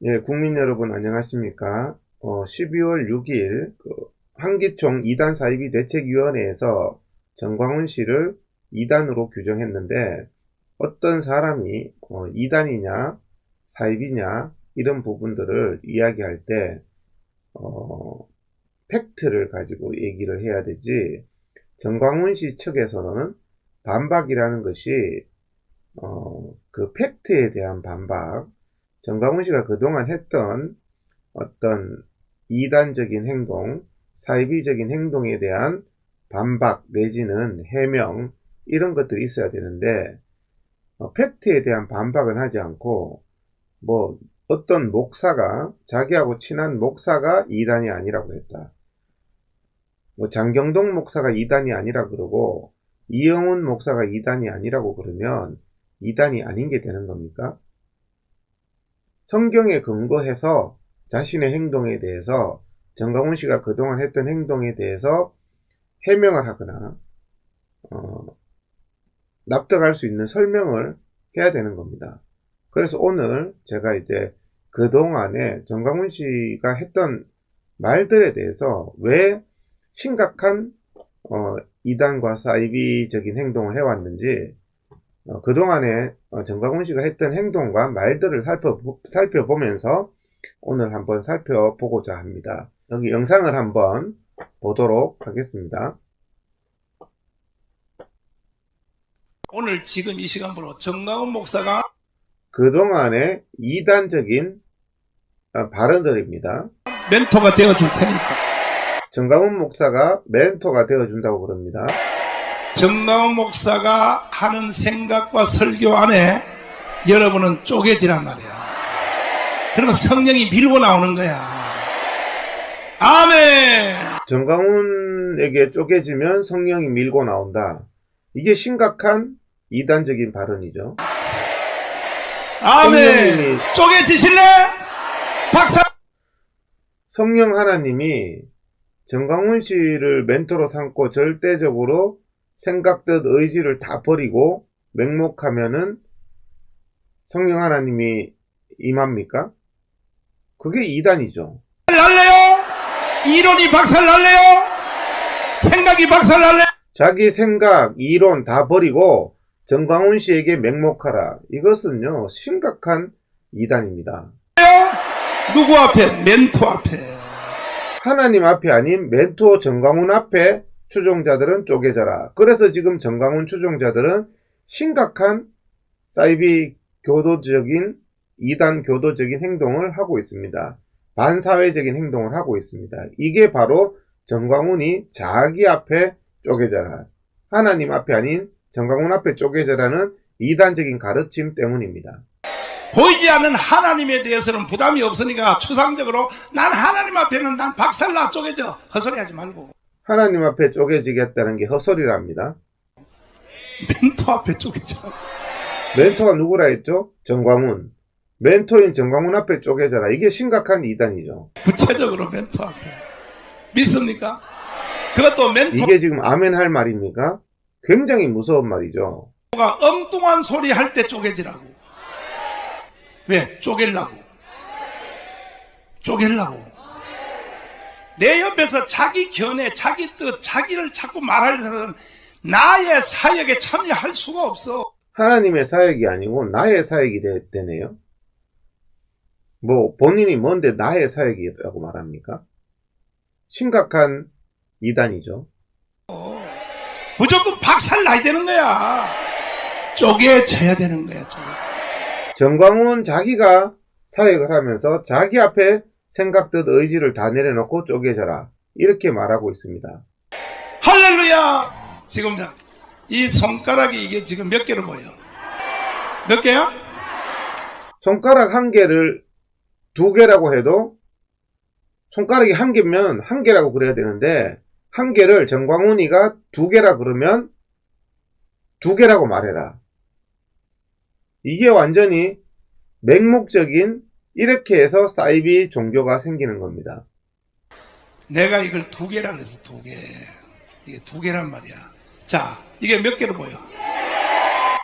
예, 국민 여러분 안녕하십니까? 12월 6일 한기총 2단 사이비 대책위원회에서 정광훈 씨를 2단으로 규정했는데 어떤 사람이 2단이냐 사이비냐 이런 부분들을 이야기할 때 팩트를 가지고 얘기를 해야 되지, 정광훈 씨 측에서는 반박이라는 것이 그 팩트에 대한 반박, 정광훈 씨가 그동안 했던 어떤 이단적인 행동, 사이비적인 행동에 대한 반박 내지는 해명, 이런 것들이 있어야 되는데 팩트에 대한 반박은 하지 않고 어떤 목사가, 자기하고 친한 목사가 이단이 아니라고 했다, 장경동 목사가 이단이 아니라 그러고 이영훈 목사가 이단이 아니라고 그러면 이단이 아닌 게 되는 겁니까? 성경에 근거해서 자신의 행동에 대해서, 정광훈 씨가 그동안 했던 행동에 대해서 해명을 하거나 납득할 수 있는 설명을 해야 되는 겁니다. 그래서 오늘 제가 이제 그동안에 정광훈 씨가 했던 말들에 대해서 왜 심각한 이단과 사이비적인 행동을 해왔는지, 그동안에 정광훈 씨가 했던 행동과 말들을 살펴보면서 오늘 한번 살펴보고자 합니다. 여기 영상을 한번 보도록 하겠습니다. 오늘 지금 이 시간부로 정광훈 목사가 그동안의 이단적인 발언들입니다. 멘토가 되어줄 테니까. 정광훈 목사가 멘토가 되어준다고 그럽니다. 정광훈 목사가 하는 생각과 설교 안에 여러분은 쪼개지란 말이야. 그러면 성령이 밀고 나오는 거야. 아멘. 정광훈에게 쪼개지면 성령이 밀고 나온다. 이게 심각한 이단적인 발언이죠. 아멘. 쪼개지실래? 박사. 성령 하나님이 정광훈 씨를 멘토로 삼고 절대적으로 생각뜻 의지를 다 버리고 맹목하면은 성령 하나님이 임합니까? 그게 이단이죠. 날래요? 이론이 박살날래요? 생각이 박살날래? 자기 생각, 이론 다 버리고 정광훈 씨에게 맹목하라. 이것은요, 심각한 이단입니다. 누구 앞에? 멘토 앞에. 하나님 앞에 아닌 멘토 정광훈 앞에 추종자들은 쪼개져라. 그래서 지금 정광훈 추종자들은 심각한 사이비 교도적인, 이단 교도적인 행동을 하고 있습니다. 반사회적인 행동을 하고 있습니다. 이게 바로 정광훈이 자기 앞에 쪼개져라, 하나님 앞에 아닌 정광훈 앞에 쪼개져라는 이단적인 가르침 때문입니다. 보이지 않는 하나님에 대해서는 부담이 없으니까 추상적으로 난 하나님 앞에는 난 박살나 쪼개져. 헛소리하지 말고. 하나님 앞에 쪼개지겠다는 게 헛소리랍니다. 멘토 앞에 쪼개져. 멘토가 누구라 했죠? 정광훈. 멘토인 정광훈 앞에 쪼개져라. 이게 심각한 이단이죠. 구체적으로 멘토 앞에. 믿습니까? 그것도 멘토가 이게 지금 아멘 할 말입니까? 굉장히 무서운 말이죠. 엉뚱한 소리 할 때 쪼개지라고. 왜? 쪼갤라고. 내 옆에서 자기 견해, 자기 뜻, 자기를 자꾸 말하려면 나의 사역에 참여할 수가 없어. 하나님의 사역이 아니고 나의 사역이 되네요. 본인이 뭔데 나의 사역이라고 말합니까? 심각한 이단이죠. 무조건 박살 나야 되는 거야. 쪼개져야 되는 거야. 정광훈 자기가 사역을 하면서 자기 앞에 생각뜻 의지를 다 내려놓고 쪼개져라, 이렇게 말하고 있습니다. 할렐루야. 지금 이 손가락이 이게 지금 몇 개로 보여? 몇 개야? 손가락 한 개를 두 개라고 해도 손가락이 한 개면 한 개라고 그래야 되는데, 한 개를 정광훈이가 두 개라 그러면 두 개라고 말해라. 이게 완전히 맹목적인, 이렇게 해서 사이비 종교가 생기는 겁니다. 내가 이걸 두 개라 그래서 두 개. 이게 두 개란 말이야. 자, 이게 몇 개로 보여?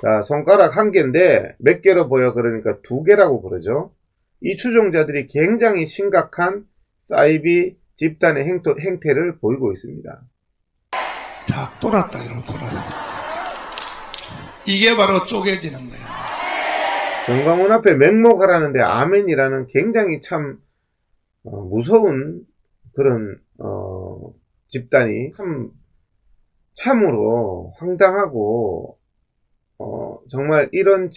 자, 손가락 한 개인데 몇 개로 보여? 그러니까 두 개라고 그러죠. 이 추종자들이 굉장히 심각한 사이비 집단의 행태를 보이고 있습니다. 자, 돌았다, 여러분, 돌았어. 이게 바로 쪼개지는 거예요. 정광훈 앞에 맹목하라는데 아멘이라는 굉장히 참 무서운 그런 집단이 참으로 황당하고 정말 이런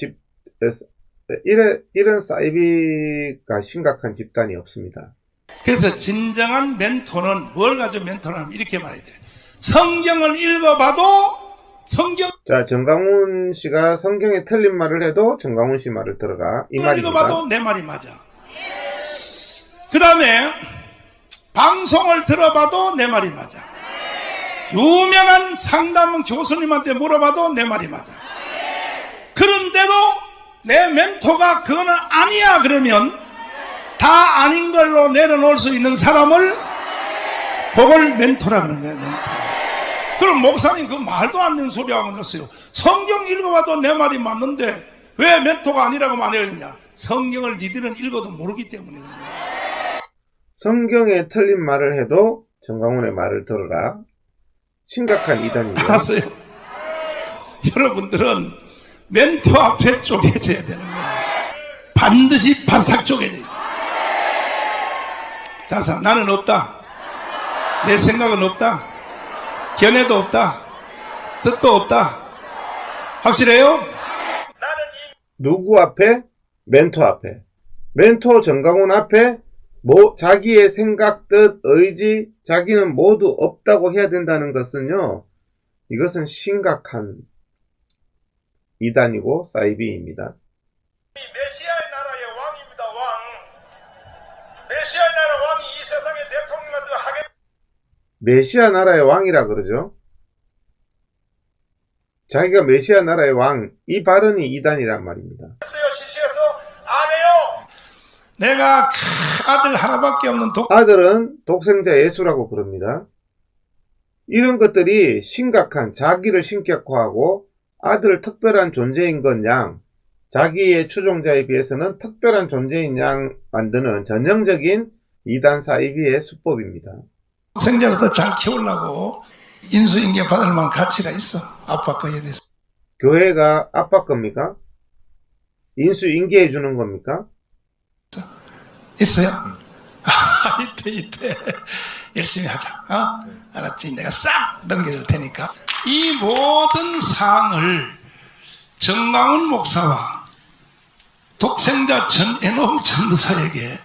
사이비가 심각한 집단이 없습니다. 그래서 진정한 멘토는 뭘 가지고 멘토를 하면 이렇게 말해야 돼요. 성경을 읽어봐도 자, 정광훈 씨가 성경에 틀린 말을 해도 정광훈 씨 말을 들어라. 이 말입니다. 읽어봐도 내 말이 맞아. 그 다음에 방송을 들어봐도 내 말이 맞아. 유명한 상담 교수님한테 물어봐도 내 말이 맞아. 그런데도 내 멘토가 그거는 아니야 그러면 다 아닌 걸로 내려놓을 수 있는 사람을 그걸 멘토라 그러는 거야. 멘토. 그럼 목사님 그 말도 안 되는 소리 하고 있어요. 성경 읽어봐도 내 말이 맞는데 왜 멘토가 아니라고 말해야 되냐. 성경을 니들은 읽어도 모르기 때문에. 성경에 틀린 말을 해도 정광훈의 말을 들어라. 심각한 이단이죠. 알았어요. 여러분들은 멘토 앞에 쪼개져야 되는 거예요. 반드시 바싹 쪼개져야 돼요. 다사 나는 없다. 내 생각은 없다. 견해도 없다. 뜻도 없다. 확실해요? 누구 앞에? 멘토 앞에. 멘토 정광훈 앞에 자기의 생각, 뜻, 의지, 자기는 모두 없다고 해야 된다는 것은요, 이것은 심각한 이단이고 사이비입니다. 메시아의 나라의 왕입니다. 왕. 메시아의 나라 왕이 이 세상의 대통령한테 하게. 메시아 나라의 왕이라 그러죠. 자기가 메시아 나라의 왕, 이 발언이 이단이란 말입니다. 시시해서 안 해요. 내가 아들 하나밖에 없는 아들은 독생자 예수라고 부릅니다. 이런 것들이 심각한 자기를 신격화하고 아들을 특별한 존재인 것 양, 자기의 추종자에 비해서는 특별한 존재인 양 만드는 전형적인 이단 사이비의 수법입니다. 독생자로서 잘 키우려고 인수인계 받을 만한 가치가 있어. 아빠 거에 대해서. 교회가 아빠 겁니까? 인수인계해 주는 겁니까? 있어요? 이때 열심히 하자. 알았지? 내가 싹 넘겨줄 테니까. 이 모든 사항을 정광훈 목사와 독생자 에녹 전도사에게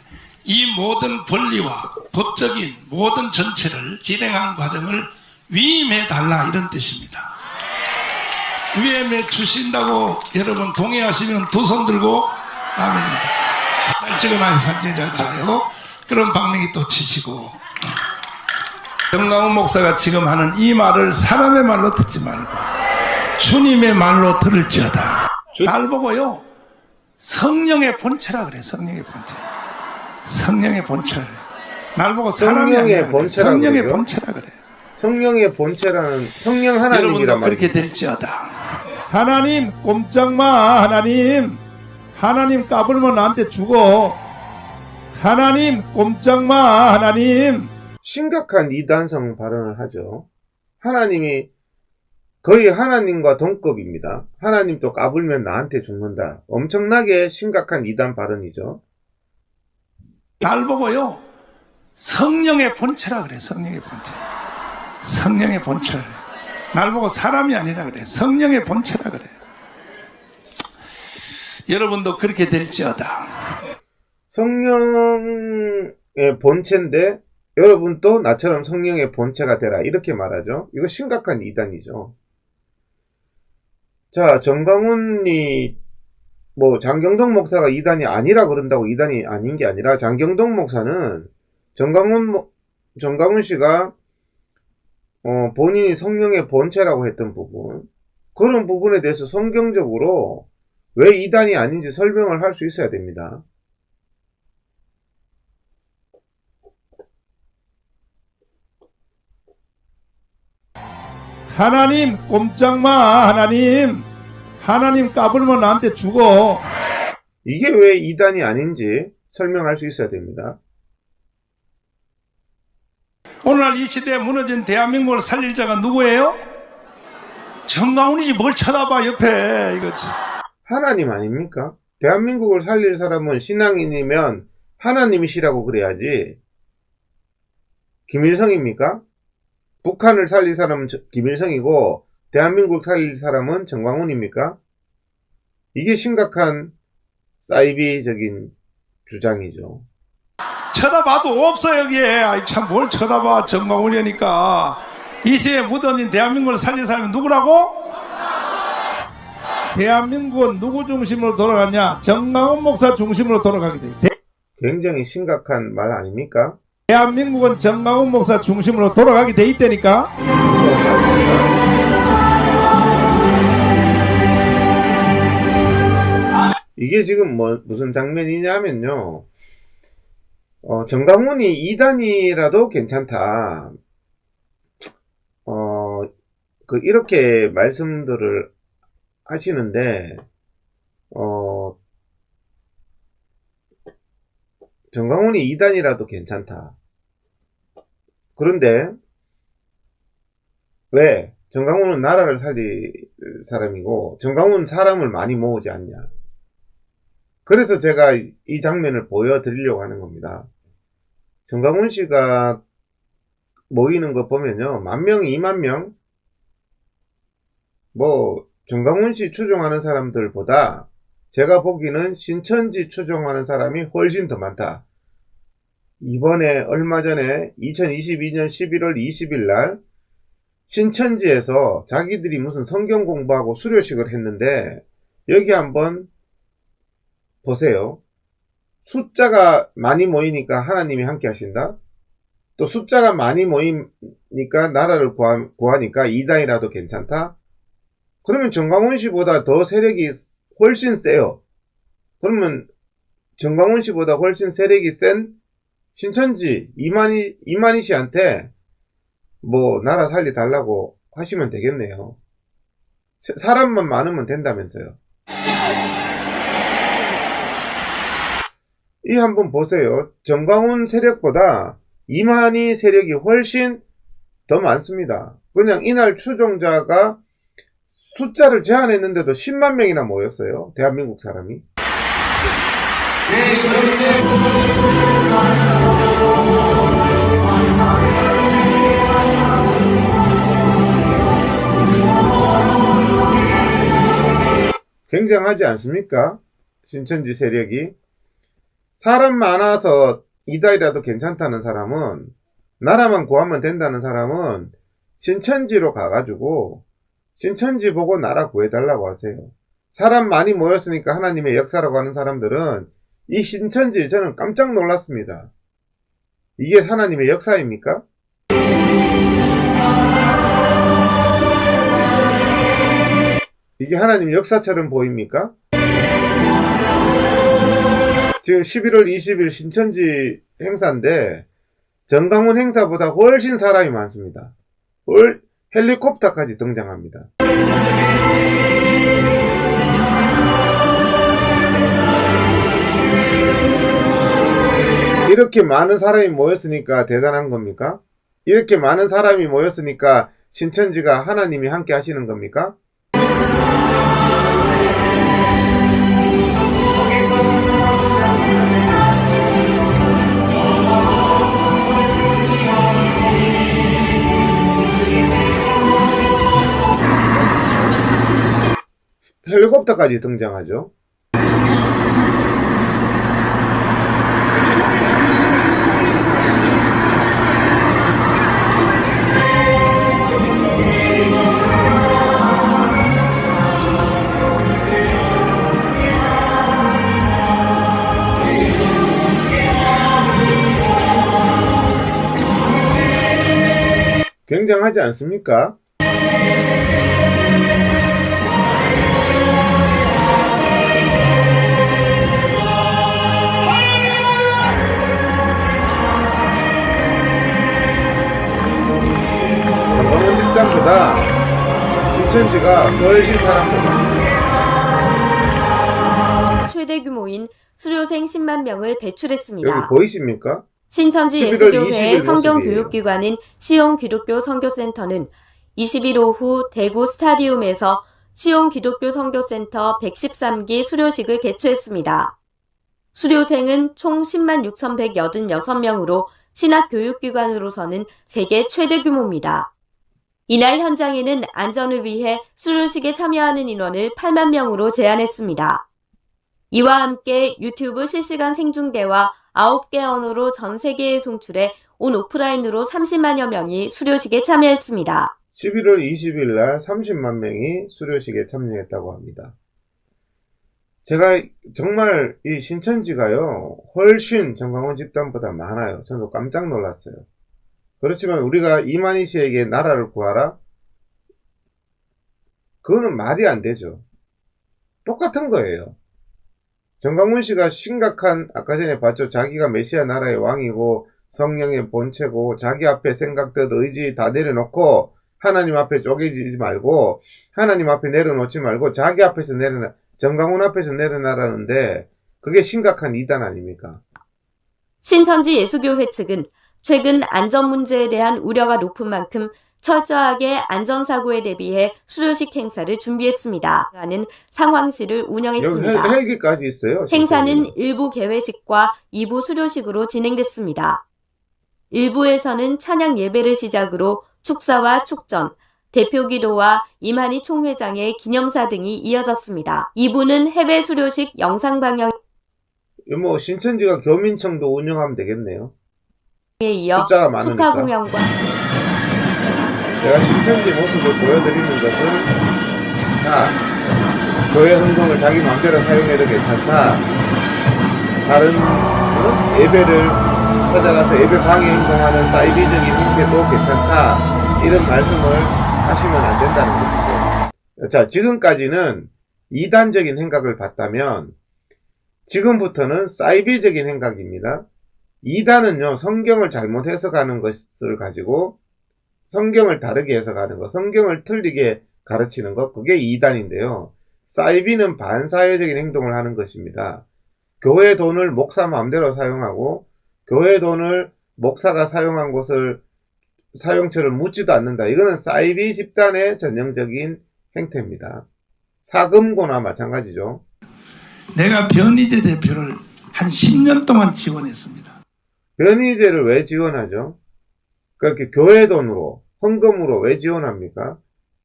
이 모든 권리와 법적인 모든 전체를 진행한 과정을 위임해 달라 이런 뜻입니다. 위임해 주신다고 여러분 동의하시면 두 손 들고 아멘입니다. 잘 찍어놔야 사진이 잘 나요. 그럼 박명이 또 치시고. 정광훈 목사가 지금 하는 이 말을 사람의 말로 듣지 말고 주님의 말로 들을지어다. 날 보고요. 성령의 본체라 그래. 성령의 본체. 성령의 본체라 그래. 날 보고 사람이 아니라 그래. 성령의 본체라 그래. 성령의 본체라는 성령 하나님이란 말이에요. 그렇게 될지어다. 하나님 꼼짝마. 하나님 까불면 나한테 죽어. 하나님 꼼짝마. 하나님. 심각한 이단성 발언을 하죠. 하나님이 거의 하나님과 동급입니다. 하나님도 까불면 나한테 죽는다. 엄청나게 심각한 이단 발언이죠. 날 보고요. 성령의 본체라 그래. 성령의 본체. 성령의 본체라 그래. 날 보고 사람이 아니라 그래. 성령의 본체라 그래. 여러분도 그렇게 될지어다. 성령의 본체인데 여러분도 나처럼 성령의 본체가 되라. 이렇게 말하죠. 이거 심각한 이단이죠. 자, 정광훈이 장경동 목사가 이단이 아니라 그런다고 이단이 아닌 게 아니라 장경동 목사는 정광훈 씨가 본인이 성령의 본체라고 했던 부분, 그런 부분에 대해서 성경적으로 왜 이단이 아닌지 설명을 할 수 있어야 됩니다. 하나님 꼼짝마. 하나님 까불면 나한테 죽어. 이게 왜 이단이 아닌지 설명할 수 있어야 됩니다. 오늘날 이 시대에 무너진 대한민국을 살릴 자가 누구예요? 정강훈이지 뭘 쳐다봐 옆에 이거지. 하나님 아닙니까? 대한민국을 살릴 사람은 신앙인이면 하나님이시라고 그래야지. 김일성입니까? 북한을 살릴 사람은 김일성이고 대한민국 살릴 사람은 정광훈입니까? 이게 심각한 사이비적인 주장이죠. 쳐다봐도 없어 여기에. 아이 참 뭘 쳐다봐. 정광훈이니까. 이 시대에 묻어진 대한민국을 살릴 사람이 누구라고? 대한민국은 누구 중심으로 돌아갔냐? 정강훈 목사 중심으로 돌아가게 돼. 굉장히 심각한 말 아닙니까? 대한민국은 정강훈 목사 중심으로 돌아가게 돼 있다니까. 이게 지금 무슨 장면이냐면요. 정강훈이 이단이라도 괜찮다. 이렇게 말씀들을 하시는데, 정강훈이 이단이라도 괜찮다. 그런데, 왜? 정강훈은 나라를 살릴 사람이고, 정강훈은 사람을 많이 모으지 않냐. 그래서 제가 이 장면을 보여드리려고 하는 겁니다. 정강훈 씨가 모이는 거 보면요. 10,000명, 20,000명? 정강훈 씨 추종하는 사람들보다 제가 보기는 신천지 추종하는 사람이 훨씬 더 많다. 이번에 얼마 전에 2022년 11월 20일 날 신천지에서 자기들이 무슨 성경 공부하고 수료식을 했는데 여기 한번 보세요. 숫자가 많이 모이니까 하나님이 함께 하신다. 또 숫자가 많이 모이니까 나라를 구하니까 이단이라도 괜찮다. 그러면 정광훈 씨보다 더 세력이 훨씬 세요. 그러면 정광훈 씨보다 훨씬 세력이 센 신천지 이만희 씨한테 나라 살려달라고 하시면 되겠네요. 사람만 많으면 된다면서요. 이 한번 보세요. 정광훈 세력보다 이만희 세력이 훨씬 더 많습니다. 그냥 이날 추종자가 숫자를 제한했는데도 10만 명이나 모였어요. 대한민국 사람이. 굉장하지 않습니까? 신천지 세력이. 사람 많아서 이단이라도 괜찮다는 사람은, 나라만 구하면 된다는 사람은 신천지로 가가지고 신천지 보고 나라 구해달라고 하세요. 사람 많이 모였으니까 하나님의 역사라고 하는 사람들은 이 신천지 저는 깜짝 놀랐습니다. 이게 하나님의 역사입니까? 이게 하나님 역사처럼 보입니까? 지금 11월 20일 신천지 행사인데 정강훈 행사보다 훨씬 사람이 많습니다. 헬리콥터까지 등장합니다. 이렇게 많은 사람이 모였으니까 대단한 겁니까? 이렇게 많은 사람이 모였으니까 신천지가 하나님이 함께 하시는 겁니까? 헬리콥터까지 등장하죠. 굉장하지 않습니까? 정광훈 집단보다 신천지가 훨씬 사람들 많습니다. 최대 규모인 수료생 10만 명을 여기 배출했습니다. 보이십니까? 신천지 11월 예수교회의 20일 성경교육기관인 시온 기독교 선교센터는 20일 오후 대구 스타디움에서 시온 기독교 선교센터 113기 수료식을 개최했습니다. 수료생은 총 10만 6,186명으로 신학교육기관으로서는 세계 최대 규모입니다. 이날 현장에는 안전을 위해 수료식에 참여하는 인원을 8만 명으로 제한했습니다. 이와 함께 유튜브 실시간 생중계와 9개 언어로 전 세계에 송출해 온 오프라인으로 30만여 명이 수료식에 참여했습니다. 11월 20일 날 30만 명이 수료식에 참여했다고 합니다. 제가 정말 이 신천지가요, 훨씬 정광훈 집단보다 많아요. 저도 깜짝 놀랐어요. 그렇지만 우리가 이만희 씨에게 나라를 구하라? 그거는 말이 안 되죠. 똑같은 거예요. 정광훈 씨가 심각한, 아까 전에 봤죠. 자기가 메시아 나라의 왕이고 성령의 본체고 자기 앞에 생각뜻 의지 다 내려놓고 하나님 앞에 쪼개지지 말고 하나님 앞에 내려놓지 말고 자기 앞에서 정광훈 앞에서 내려놔라는데 그게 심각한 이단 아닙니까? 신천지 예수교회 측은 최근 안전 문제에 대한 우려가 높은 만큼 철저하게 안전사고에 대비해 수료식 행사를 준비했습니다. 라는 상황실을 여기 운영했습니다. 헬기까지 있어요. 행사는 일부 개회식과 2부 수료식으로 진행됐습니다. 1부에서는 찬양 예배를 시작으로 축사와 축전, 대표기도와 이만희 총회장의 기념사 등이 이어졌습니다. 2부는 해외 수료식 영상 방영에 뭐 신천지가 교민청도 운영하면 되겠네요. 이어 숫자가 많으니까. 축하 공연과 제가 신천지 모습을 보여드리는 것은 교회 헌금을 자기 마음대로 사용해도 괜찮다. 다른 예배를 찾아가서 예배 방해 행동하는 사이비적인 행태도 괜찮다. 이런 말씀을 하시면 안 된다는 것이죠. 자, 지금까지는 이단적인 행각을 봤다면 지금부터는 사이비적인 행각입니다. 이단은요, 성경을 잘못 해석하는 것을 가지고 성경을 다르게 해석하는 것, 성경을 틀리게 가르치는 것, 그게 이단인데요. 사이비는 반사회적인 행동을 하는 것입니다. 교회 돈을 목사 마음대로 사용하고 교회 돈을 목사가 사용한 곳을 사용처를 묻지도 않는다. 이거는 사이비 집단의 전형적인 행태입니다. 사금고나 마찬가지죠. 내가 변희재 대표를 한 10년 동안 지원했습니다. 변희재를 왜 지원하죠? 그렇게 교회 돈으로, 헌금으로 왜 지원합니까?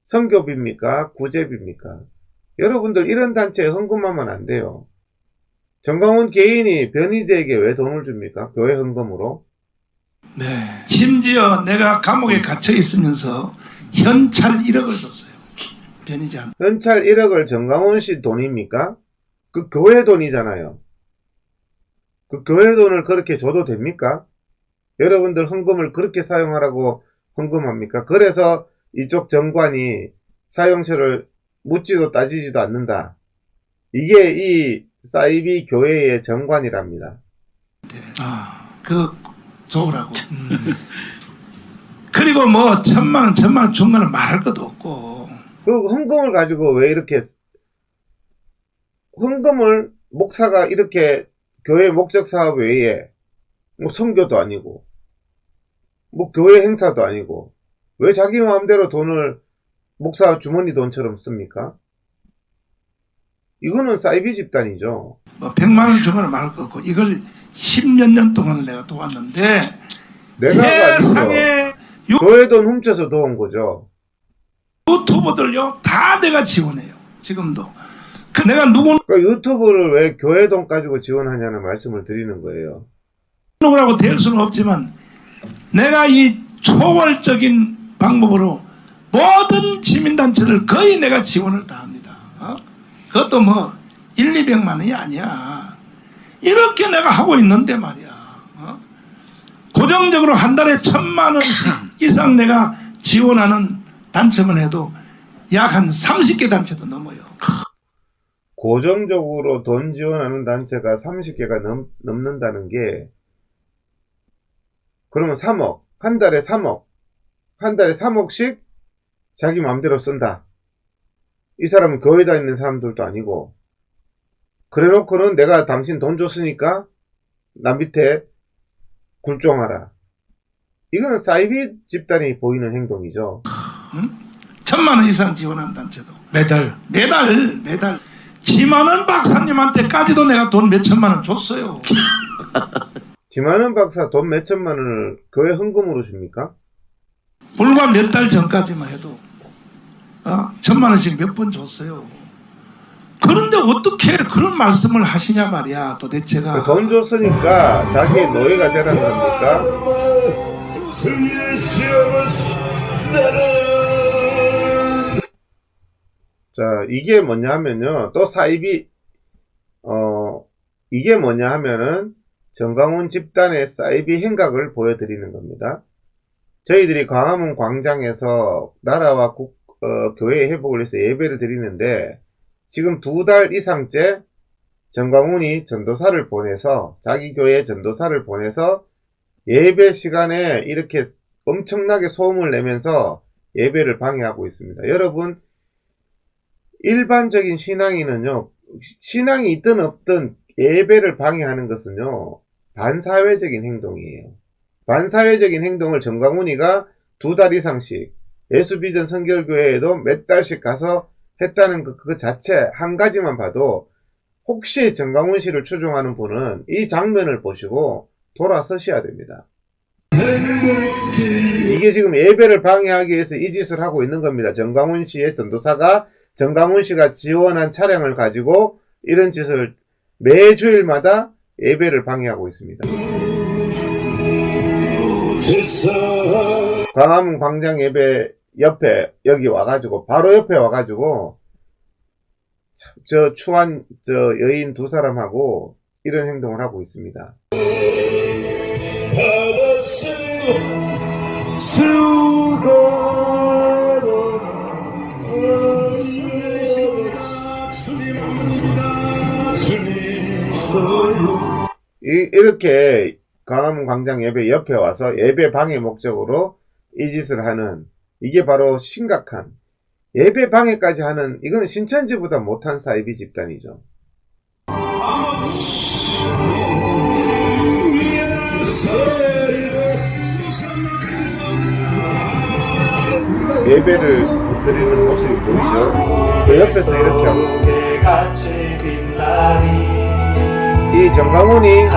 선교비입니까? 구제비입니까? 여러분들 이런 단체에 헌금하면 안 돼요. 정광훈 개인이 변희재에게 왜 돈을 줍니까? 교회 헌금으로? 네. 심지어 내가 감옥에 갇혀 있으면서 현찰 1억을 줬어요. 변희재한테. 현찰 1억을 정광훈 씨 돈입니까? 그 교회 돈이잖아요. 그 교회 돈을 그렇게 줘도 됩니까? 여러분들 헌금을 그렇게 사용하라고 헌금합니까? 그래서 이쪽 정관이 사용처를 묻지도 따지지도 않는다. 이게 이 사이비 교회의 정관이랍니다. 그 좋으라고. 그리고 뭐 천만 원 준 거는 말할 것도 없고. 그 헌금을 가지고 왜 이렇게 헌금을 목사가 이렇게 교회 목적 사업 외에 뭐 선교도 아니고 뭐 교회 행사도 아니고 왜 자기 마음대로 돈을 목사 주머니 돈처럼 씁니까? 이거는 사이비 집단이죠. 뭐 100만 원 준 거는 말할 것 없고 이걸 10몇 년 동안 내가 도왔는데 내가 세상에 교회 돈 훔쳐서 도운 거죠. 유튜버들요 다 내가 지원해요. 지금도. 그 내가 누구라고 유튜브를 왜 교회 돈 가지고 지원하냐는 말씀을 드리는 거예요. 될 수는 없지만 내가 이 초월적인 방법으로 모든 시민단체를 거의 내가 지원을 다 합니다. 그것도 뭐 1, 200만 원이 아니야. 이렇게 내가 하고 있는데 말이야. 고정적으로 한 달에 1,000만 원 이상 내가 지원하는 단체만 해도 약 한 30개 단체도 넘어요. 고정적으로 돈 지원하는 단체가 30개가 넘는다는 게 그러면 3억, 한 달에 3억, 한 달에 3억씩 자기 마음대로 쓴다. 이 사람은 교회 다니는 사람들도 아니고 그래놓고는 내가 당신 돈 줬으니까 남 밑에 굴종하라. 이거는 사이비 집단이 보이는 행동이죠. 1,000만 원 이상 지원한 단체도 매달 지만원 박사님한테까지도 내가 돈 몇천만 원 줬어요. 지만원 박사 돈 몇천만 원을 교회 헌금으로 줍니까? 불과 몇 달 전까지만 해도 1,000만 원씩 몇 번 줬어요. 그런데 어떻게 그런 말씀을 하시냐 말이야. 도대체가 돈 줬으니까 자기의 노예가 되라는 겁니까? 자, 이게 뭐냐 하면요. 또 사이비, 이게 뭐냐 하면은 정강훈 집단의 사이비 행각을 보여드리는 겁니다. 저희들이 광화문 광장에서 나라와 교회의 회복을 위해서 예배를 드리는데 지금 2달 이상째 정강훈이 전도사를 보내서 자기 교회 전도사를 보내서 예배 시간에 이렇게 엄청나게 소음을 내면서 예배를 방해하고 있습니다. 여러분, 일반적인 신앙인은요, 신앙이 있든 없든 예배를 방해하는 것은요, 반사회적인 행동이에요. 반사회적인 행동을 정강훈이가 2달 이상씩 예수비전 선결교회에도 몇 달씩 가서 했다는 그 자체 한 가지만 봐도 혹시 정강훈 씨를 추종하는 분은 이 장면을 보시고 돌아서셔야 됩니다. 이게 지금 예배를 방해하기 위해서 이 짓을 하고 있는 겁니다. 정강훈 씨의 전도사가 정강훈 씨가 지원한 차량을 가지고 이런 짓을 매주일마다 예배를 방해하고 있습니다. 광화문 광장 예배 옆에 여기 와가지고 바로 옆에 와가지고 저 추한 저 여인 2사람하고 이런 행동을 하고 있습니다. 이렇게 광화문 광장 예배 옆에 와서 예배 방해 목적으로 이 짓을 하는, 이게 바로 심각한 예배 방해까지 하는, 이건 신천지보다 못한 사이비 집단이죠. 예배를 드리는 모습이 보이죠? 그 옆에서 이렇게 하고 있습니다. 이 정강훈이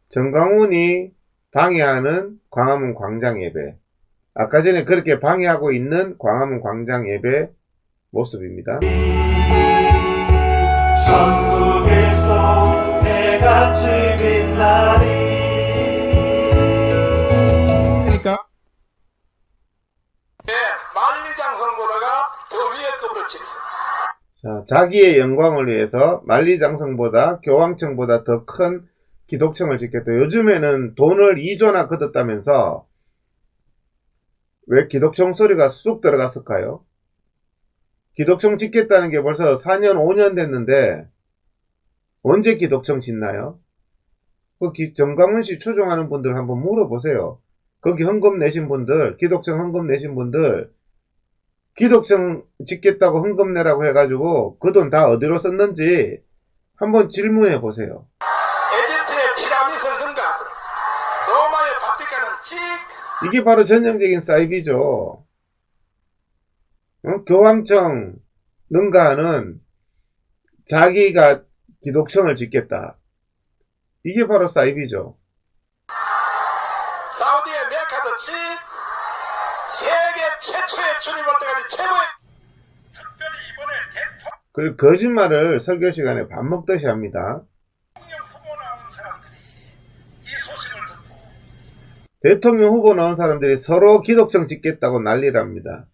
정강훈이 방해하는 광화문 광장 예배, 아까 전에 그렇게 방해하고 있는 광화문 광장 예배 모습입니다. 천국에서 해같이 빛나리. 그러니까 만리장성보다가 더 위의 급으로 치르습니다. 자, 자기의 영광을 위해서 만리장성보다 교황청보다 더 큰 기독청을 짓겠다. 요즘에는 돈을 2조나 걷었다면서 왜 기독청 소리가 쑥 들어갔을까요? 기독청 짓겠다는 게 벌써 4년, 5년 됐는데 언제 기독청 짓나요? 그 정강훈 씨 추종하는 분들 한번 물어보세요. 거기 헌금 내신 분들, 기독청 헌금 내신 분들, 기독청 짓겠다고 헌금 내라고 해가지고 그 돈 다 어디로 썼는지 한번 질문해 보세요. 에집트의 피라미드를 능가하도록 로마의 바티칸은 이게 바로 전형적인 사이비죠. 교황청 능가하는 자기가 기독청을 짓겠다. 이게 바로 사이비죠. 사우디의 메카도 세계 최초의 주님 올 때까지 최고의, 특별히 이번에 그 거짓말을 설교 시간에 밥 먹듯이 합니다. 대통령 후보 나온 사람들이 이 소식을 듣고 대통령 후보 나온 사람들이 서로 기독청 짓겠다고 난리랍니다.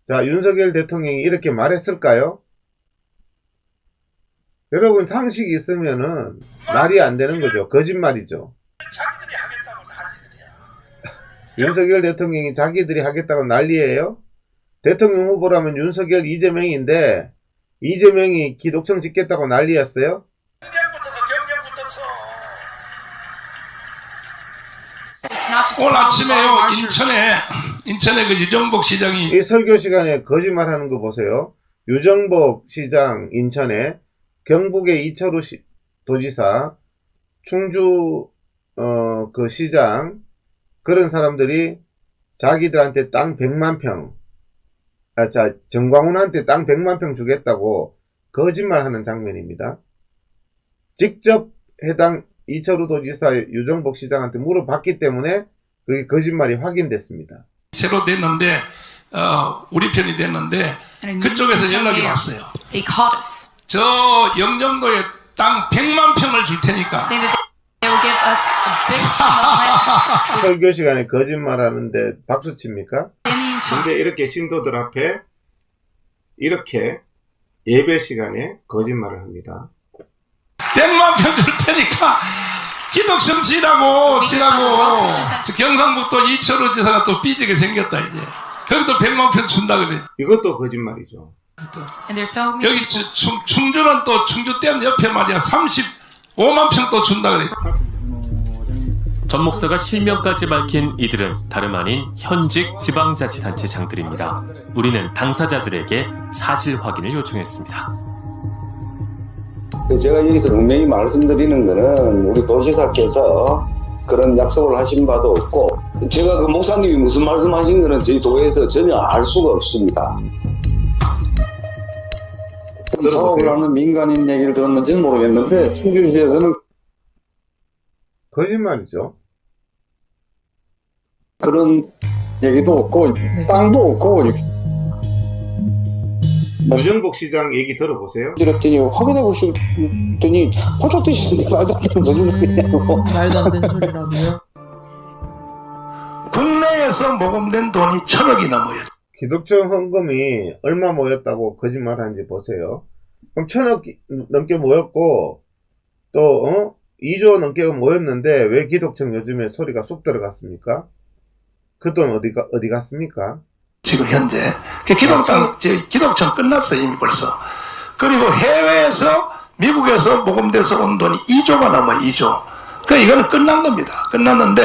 자, 윤석열 대통령이 이렇게 말했을까요? 여러분, 상식이 있으면은 말이 안 되는 거죠. 거짓말이죠. 자기들이 하겠다고 난리들이야. 윤석열 대통령이 자기들이 하겠다고 난리예요? 대통령 후보라면 윤석열, 이재명인데 이재명이 기독청 짓겠다고 난리였어요? 경쟁 붙어서 오늘 아침에요, 인천에 인천의 그 유정복 시장이 이 설교 시간에 거짓말하는 거 보세요. 유정복 시장 인천에, 경북의 이철우 도지사, 충주 그 시장, 그런 사람들이 자기들한테 땅 100만 평, 정광훈한테 땅 100만 평 주겠다고 거짓말하는 장면입니다. 직접 해당 이철우 도지사, 유정복 시장한테 물어봤기 때문에 그게 거짓말이 확인됐습니다. 새로 됐는데 우리 편이 됐는데 그쪽에서 연락이 왔어요. They called us, 저 영종도에 땅 100만 평을 줄 테니까 saying that they will give us a big sum of land. 설교 시간에 거짓말하는데 박수 칩니까? 근데 이렇게 신도들 앞에 이렇게 예배 시간에 거짓말을 합니다. 100만 평 줄 테니까 기독성 지라고 저 경상북도 이철우 지사가 또 삐지게 생겼다 이제. 거기도 100만 평 준다 그래. 이것도 거짓말이죠. And there's so many 여기 충주는 또 충주댐 옆에 말이야 35만 평 또 준다 그래. 전 목사가 실명까지 밝힌 이들은 다름 아닌 현직 지방자치단체장들입니다. 우리는 당사자들에게 사실 확인을 요청했습니다. 제가 여기서 분명히 말씀드리는 거는 우리 도지사께서 그런 약속을 하신 바도 없고, 제가 그 목사님이 무슨 말씀하신 거는 저희 도에서 전혀 알 수가 없습니다. 사업을 하는 민간인 얘기를 들었는지는 모르겠는데 충주시에서는 거짓말이죠. 그런 얘기도 없고 땅도 없고. 유정복 시장 얘기 들어보세요. 그랬더니 확인해 보시더니 호적 드시는데 말도 안 되는 무슨 소리냐고. 말도 안 되는 소리라고요? 국내에서 모금된 돈이 1,000억이 넘어요. 기독청 헌금이 얼마 모였다고 거짓말하는지 보세요. 그럼 1,000억 넘게 모였고 또 2조 넘게 모였는데 왜 기독청 요즘에 소리가 쑥 들어갔습니까? 그 돈 어디 갔습니까? 지금 현재 기독청 끝났어 이미 벌써. 그리고 해외에서 미국에서 모금돼서 온 돈이 2조가 넘어 2조. 그 이거는 끝난 겁니다. 끝났는데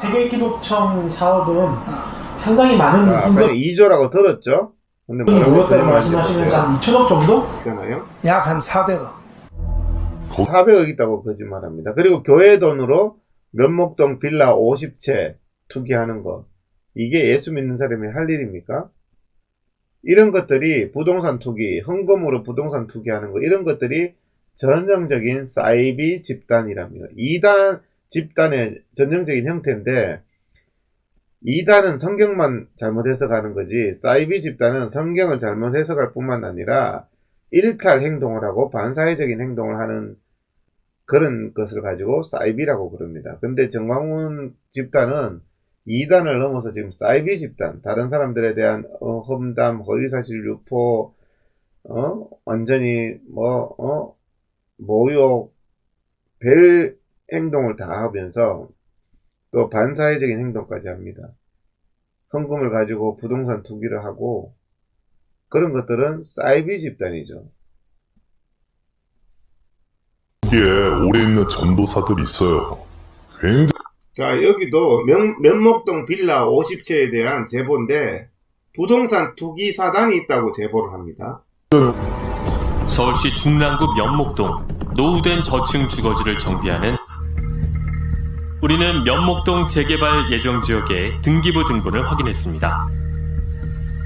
세계기독청 사업은 상당히 많은 아까 2조라고 들었죠? 근데 모였다고 말씀하시면서 한 2천억 정도? 있잖아요. 약 한 400억. 400억 있다고 거짓말합니다. 그리고 교회 돈으로 면목동 빌라 50채 투기하는 거. 이게 예수 믿는 사람이 할 일입니까? 이런 것들이 부동산 투기, 헌금으로 부동산 투기하는 거, 이런 것들이 전형적인 사이비 집단이랍니다. 2단 집단의 전형적인 형태인데, 2단은 성경만 잘못 해석하는 거지, 사이비 집단은 성경을 잘못 해석할 뿐만 아니라 일탈 행동을 하고 반사회적인 행동을 하는 그런 것을 가지고 사이비라고 부릅니다. 근데 정광훈 집단은 2단을 넘어서 지금 사이비 집단, 다른 사람들에 대한 험담, 허위사실 유포, 완전히 모욕, 별 행동을 다 하면서 또 반사회적인 행동까지 합니다. 헌금을 가지고 부동산 투기를 하고, 그런 것들은 사이비 집단이죠. 여기에 오래 있는 전도사들이 있어요. 굉장히. 자, 여기도 면목동 빌라 50채에 대한 제보인데 부동산 투기 사단이 있다고 제보를 합니다. 서울시 중랑구 면목동 노후된 저층 주거지를 정비하는 우리는 면목동 재개발 예정 지역의 등기부 등본을 확인했습니다.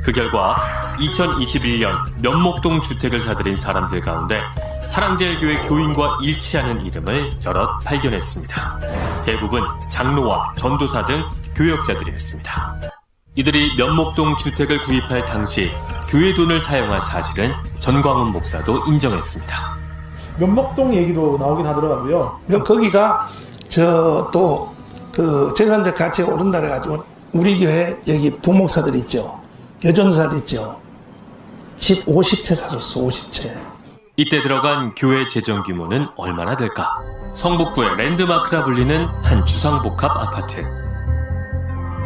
그 결과 2021년 면목동 주택을 사들인 사람들 가운데 사랑제일교회 교인과 일치하는 이름을 여럿 발견했습니다. 대부분 장로와 전도사 등 교역자들이었습니다. 이들이 면목동 주택을 구입할 당시 교회 돈을 사용한 사실은 전광훈 목사도 인정했습니다. 면목동 얘기도 나오긴 하더라고요. 거기가 또 그 재산적 가치가 오른다 그래가지고 우리 교회 여기 부목사들 있죠. 여전사들 있죠. 집 50채 사줬어. 50채. 이때 들어간 교회 재정 규모는 얼마나 될까? 성북구의 랜드마크라 불리는 한 주상복합 아파트.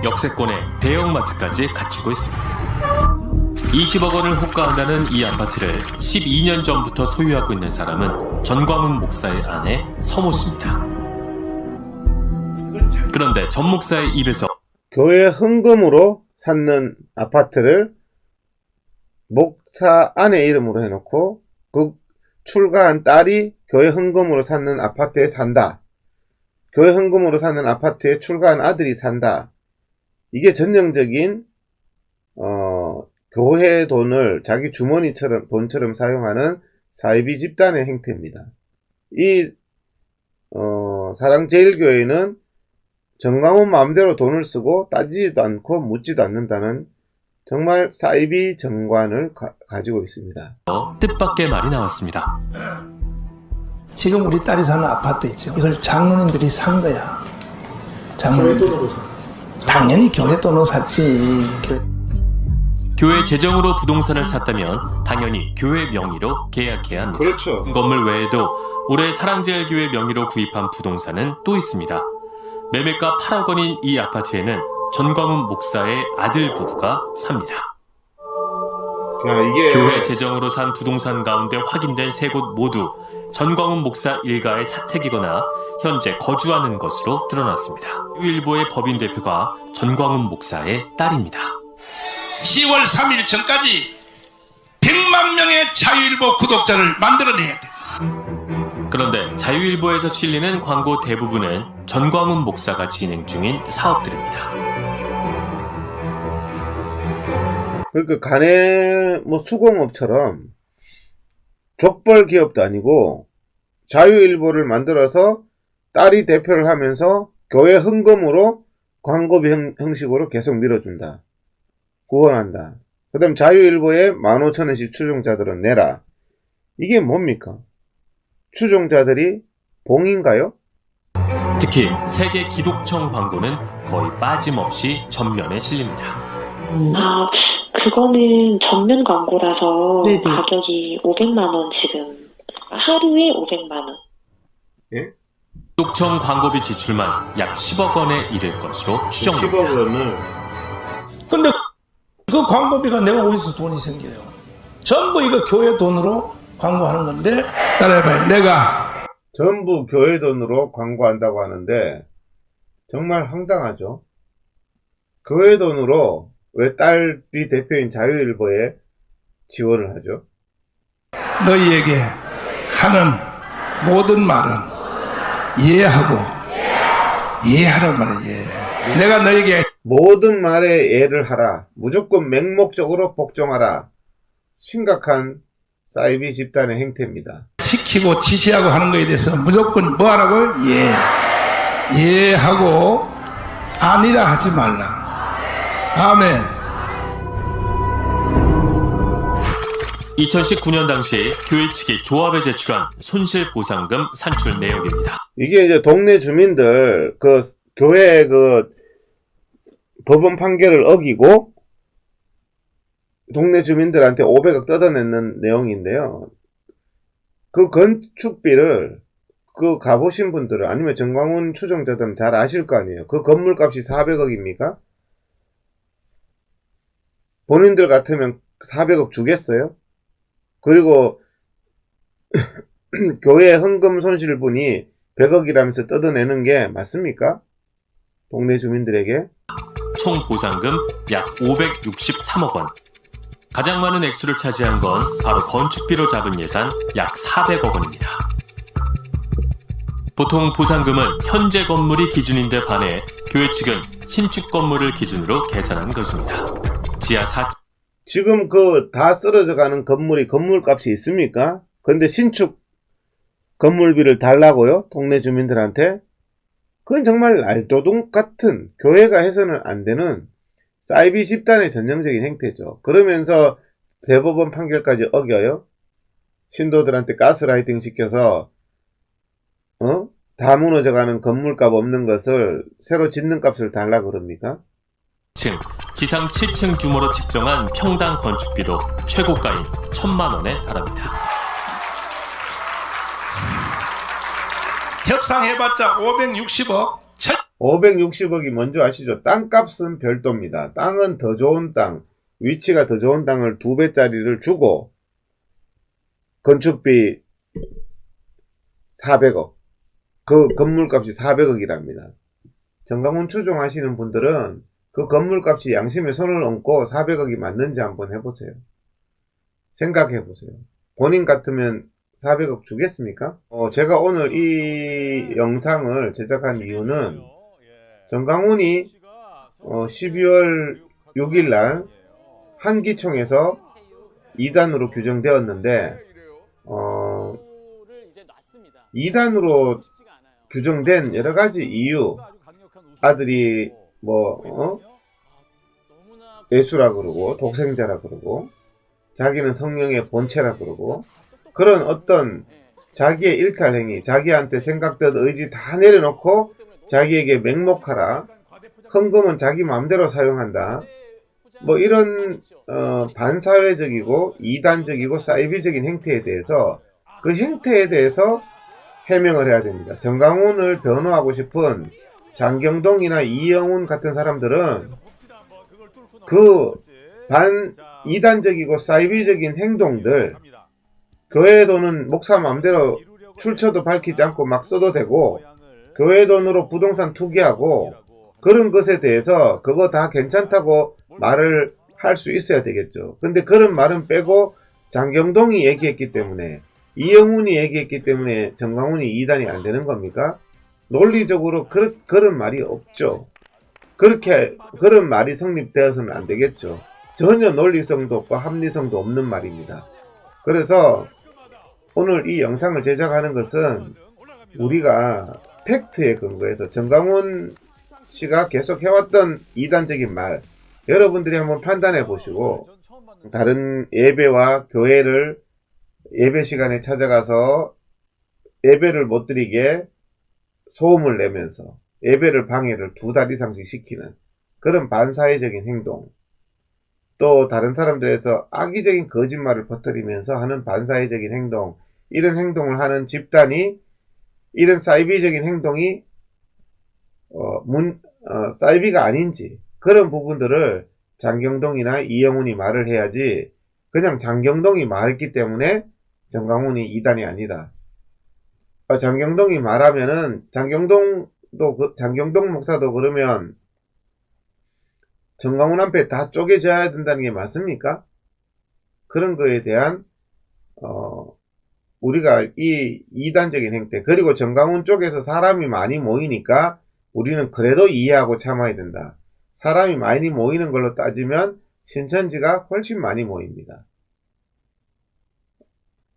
역세권에 대형마트까지 갖추고 있습니다. 20억 원을 호가한다는 이 아파트를 12년 전부터 소유하고 있는 사람은 전광훈 목사의 아내 서모 씨입니다. 그런데 전 목사의 입에서 교회 헌금으로 샀는 아파트를 목사 아내 이름으로 해놓고 그 출가한 딸이 교회 헌금으로 샀는 아파트에 산다. 교회 헌금으로 사는 아파트에 출가한 아들이 산다. 이게 전형적인 교회 돈을 자기 주머니처럼 돈처럼 사용하는 사이비 집단의 행태입니다. 이 사랑제일교회는 정광훈 마음대로 돈을 쓰고 따지지도 않고 묻지도 않는다는 정말 사이비 정관을 가지고 있습니다. 뜻밖의 말이 나왔습니다. 지금 우리 딸이 사는 아파트 있죠. 이걸 장로님들이 산 거야. 장로님들이. 당연히 교회 돈으로 샀지. 교회 재정으로 부동산을 샀다면 당연히 교회 명의로 계약해야 합니다. 그렇죠. 건물 외에도 올해 사랑제일교회 명의로 구입한 부동산은 또 있습니다. 매매가 8억 원인 이 아파트에는 전광훈 목사의 아들 부부가 삽니다. 이게 교회 재정으로 산 부동산 가운데 확인된 세 곳 모두 전광훈 목사 일가의 사택이거나 현재 거주하는 것으로 드러났습니다. 자유일보의 법인 대표가 전광훈 목사의 딸입니다. 10월 3일 전까지 100만 명의 자유일보 구독자를 만들어내야 돼. 그런데 자유일보에서 실리는 광고 대부분은 전광훈 목사가 진행 중인 사업들입니다. 그러니까 간에 수공업처럼 족벌 기업도 아니고 자유일보를 만들어서 딸이 대표를 하면서 교회 헌금으로 광고비 형식으로 계속 밀어준다. 구원한다. 그 다음 자유일보에 15,000원씩 추종자들은 내라. 이게 뭡니까? 추종자들이 봉인가요? 특히 세계 기독청 광고는 거의 빠짐없이 전면에 실립니다. 그거는 전면 광고라서 네네. 가격이 500만 원 지금 하루에 500만 원. 예? 기독청 광고비 지출만 약 10억 원에 이를 것으로 추정됩니다. 10억 원을. 근데 그 광고비가 내가 어디서 돈이 생겨요? 전부 이거 교회 돈으로 광고하는 건데 따라해봐요. 내가 전부 교회 돈으로 광고한다고 하는데 정말 황당하죠. 교회 돈으로 왜 딸이 대표인 자유일보에 지원을 하죠? 너희에게 하는 모든 말은 이해하고 이해하란 말이야. 내가 너에게 모든 말에 예를 하라. 무조건 맹목적으로 복종하라. 심각한 사이비 집단의 행태입니다. 시키고 지시하고 하는 거에 대해서 무조건 뭐 하라고? 이해하고 아니라 하지 말라. 아멘. 2019년 당시 교회 측이 조합에 제출한 손실보상금 산출 내역입니다. 이게 이제 동네 주민들 교회 법원 판결을 어기고 동네 주민들한테 500억 뜯어내는 내용인데요. 그 건축비를 가보신 분들은 아니면 정광훈 추종자들은 잘 아실 거 아니에요. 그 건물값이 400억입니까? 본인들 같으면 400억 주겠어요? 그리고 교회 헌금 손실분이 100억이라면서 뜯어내는 게 맞습니까? 동네 주민들에게? 총 보상금 약 563억 원. 가장 많은 액수를 차지한 건 바로 건축비로 잡은 예산 약 400억 원입니다. 보통 보상금은 현재 건물이 기준인데 반해 교회 측은 신축 건물을 기준으로 계산한 것입니다. 지하 4층 지금 다 쓰러져가는 건물값이 있습니까? 근데 신축 건물비를 달라고요? 동네 주민들한테? 그건 정말 알도둑 같은 교회가 해서는 안 되는 사이비 집단의 전형적인 행태죠. 그러면서 대법원 판결까지 어겨요? 신도들한테 가스라이팅 시켜서 다 무너져가는 건물값 없는 것을 새로 짓는 값을 달라 그럽니까? 지상 7층 규모로 책정한 평당 건축비도 최고가인 1,000만 원에 달합니다. 협상해봤자 560억. 560억이 뭔지 아시죠? 땅값은 별도입니다. 땅은 더 좋은 땅, 위치가 더 좋은 땅을 2배짜리를 주고 건축비 400억. 그 건물값이 400억이랍니다. 정광훈 추종하시는 분들은 그 건물값이 양심에 손을 얹고 400억이 맞는지 한번 해보세요. 생각해보세요. 본인 같으면 400억 주겠습니까? 제가 오늘 이 영상을 제작한 이유는 정강훈이 12월 6일날 한기총에서 2단으로 규정되었는데 2단으로 규정된 여러가지 이유, 아들이 예수라 그러고 독생자라 그러고 자기는 성령의 본체라 그러고 그런 어떤 자기의 일탈행위, 자기한테 생각듯 의지 다 내려놓고 자기에게 맹목하라, 헌금은 자기 마음대로 사용한다, 이런 반사회적이고 이단적이고 사이비적인 행태에 대해서 그 행태에 대해서 해명을 해야 됩니다. 정강훈을 변호하고 싶은 장경동이나 이영훈 같은 사람들은 그 이단적이고 사이비적인 행동들, 교회 돈은 목사 마음대로 출처도 밝히지 않고 막 써도 되고 교회 돈으로 부동산 투기하고 그런 것에 대해서 그거 다 괜찮다고 말을 할 수 있어야 되겠죠. 근데 그런 말은 빼고 장경동이 얘기했기 때문에, 이영훈이 얘기했기 때문에 정강훈이 이단이 안 되는 겁니까? 논리적으로 그런 말이 없죠. 그런 말이 성립되어서는 안 되겠죠. 전혀 논리성도 없고 합리성도 없는 말입니다. 그래서 오늘 이 영상을 제작하는 것은 우리가 팩트에 근거해서 정강훈 씨가 계속 해왔던 이단적인 말, 여러분들이 한번 판단해 보시고 다른 예배와 교회를 예배 시간에 찾아가서 예배를 못 드리게 소음을 내면서 예배를 방해를 2달 이상씩 시키는 그런 반사회적인 행동, 또 다른 사람들에서 악의적인 거짓말을 퍼뜨리면서 하는 반사회적인 행동, 이런 행동을 하는 집단이, 이런 사이비적인 행동이 사이비가 아닌지, 그런 부분들을 장경동이나 이영훈이 말을 해야지, 그냥 장경동이 말했기 때문에 정강훈이 이단이 아니다. 장경동이 말하면은 장경동 목사도 그러면 정강훈 앞에 다 쪼개져야 된다는 게 맞습니까? 그런 거에 대한 우리가 이 이단적인 행태, 그리고 정강훈 쪽에서 사람이 많이 모이니까 우리는 그래도 이해하고 참아야 된다. 사람이 많이 모이는 걸로 따지면 신천지가 훨씬 많이 모입니다.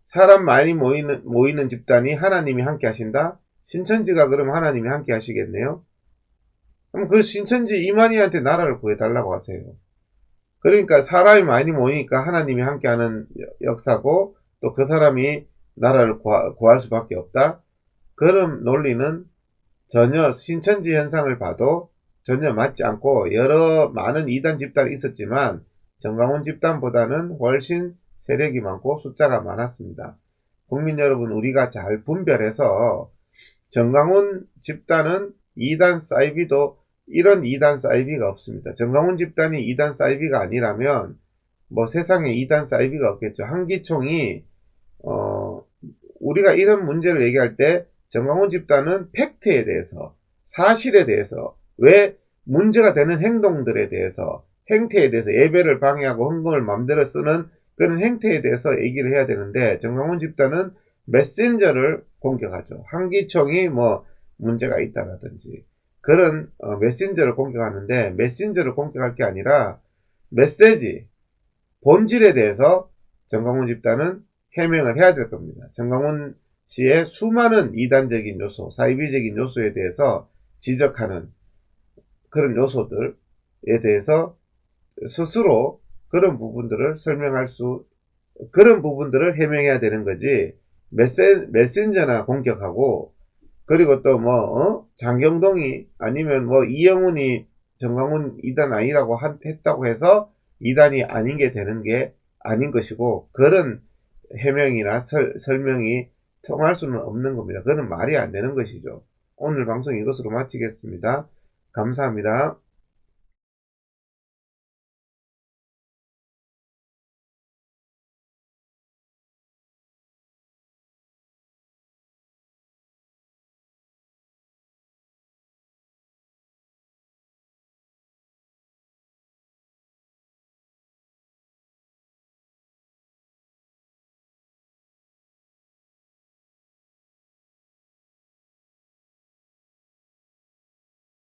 사람 많이 모이는 집단이 하나님이 함께 하신다? 신천지가 그럼 하나님이 함께 하시겠네요? 그럼 그 신천지 이만희한테 나라를 구해달라고 하세요. 그러니까 사람이 많이 모이니까 하나님이 함께하는 역사고, 또 그 사람이 나라를 구할 수밖에 없다? 그런 논리는 전혀 신천지 현상을 봐도 전혀 맞지 않고, 많은 이단 집단이 있었지만 정강훈 집단보다는 훨씬 세력이 많고 숫자가 많았습니다. 국민 여러분, 우리가 잘 분별해서 정강훈 집단은 이단 사이비도 이런 이단 사이비가 없습니다. 정강훈 집단이 이단 사이비가 아니라면 세상에 이단 사이비가 없겠죠. 한기총이 우리가 이런 문제를 얘기할 때 정강훈 집단은 팩트에 대해서, 사실에 대해서, 왜 문제가 되는 행동들에 대해서, 행태에 대해서, 예배를 방해하고 헌금을 마음대로 쓰는 그런 행태에 대해서 얘기를 해야 되는데, 정강훈 집단은 메신저를 공격하죠. 한기총이 문제가 있다라든지 그런 메신저를 공격하는데, 메신저를 공격할 게 아니라 메시지, 본질에 대해서 정강훈 집단은 해명을 해야 될 겁니다. 정강훈 씨의 수많은 이단적인 요소, 사이비적인 요소에 대해서 지적하는 그런 요소들에 대해서 스스로 그런 부분들을 그런 부분들을 해명해야 되는 거지, 메신저나 공격하고, 그리고 또 장경동이 아니면 이영훈이 정강훈 이단 아니라고 했다고 해서 이단이 아닌 게 되는 게 아닌 것이고, 그런 해명이나 설명이 통할 수는 없는 겁니다. 그건 말이 안 되는 것이죠. 오늘 방송 이것으로 마치겠습니다. 감사합니다.